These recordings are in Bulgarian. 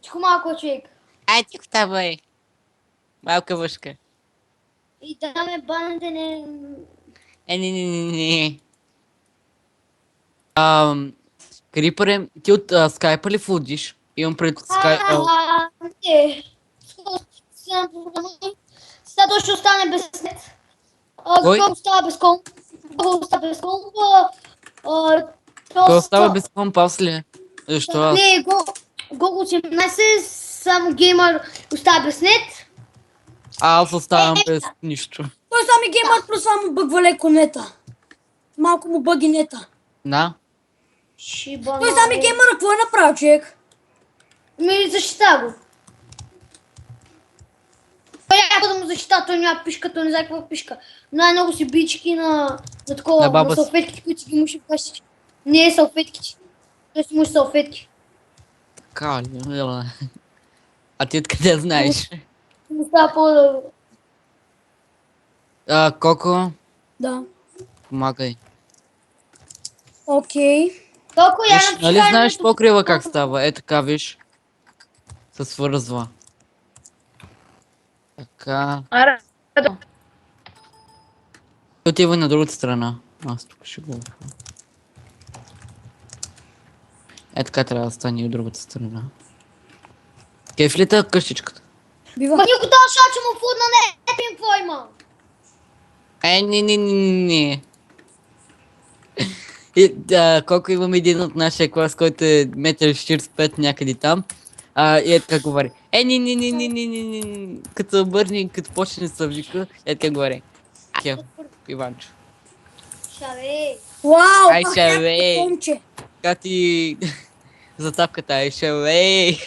Тихо малко, човек. Ай, тихо ставай. Малка въшка. И да ме банете не... Не. Крипър, ти от скайпа ли фудиш? Имам пред скай... Не. Сега то ще остане без нет. Кой? Скоро остава без комп. Скоро остава без комп. Кой остава Доста... без компас ли? Защо аз? Не, Google 18, само геймър остава без нет. Аз оставам без нищо. Той сами геймът просто само бъгва леко нета. Малко му бъги нета. Да? Шибана. Той сами геймъра какво е направил, човек? Ми защита го. Той няма да му защита, той няма пишка, той не знае каква пишка. Най-много си бички на такова, На баба на си. салфетките, които си ги муши вкъщи. Не е салфетките. Той си муши салфетки. Така ли? Ела. А ти откъде знаеш? Му става по... Коко, Да. помагай. Окей. Толкова я Виж, нали знаеш покрива как става? Е така, виж. Се свързва. Така. Аре, Отива на другата страна. Аз тук ще го... Е така трябва да стане и от другата страна. Кеф ли те къщичката? Бива. Ма никой този шат, че му фудна не пим какво има. Не. Колко имам един от нашия клас, който е 1,45 м някъде там. И е така говори. Не. Като обърне, като почне да се вика, е така говори. Кеф, Иванчо. Шабе. Вау, Ай, пак ще някакво бе. момче. Така ти... За тапката, ай, шелей.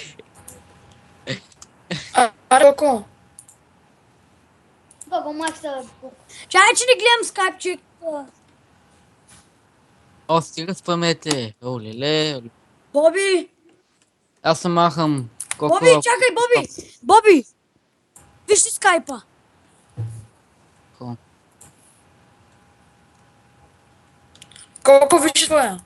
аре, Коко. Баба Макса. Чай, че не гледам скайпчик. О, стига спамете. Оле. Боби! Аз се махам. Колко... Боби, чакай, Боби! Боби! Виж си скайпа. Колко виж твоя?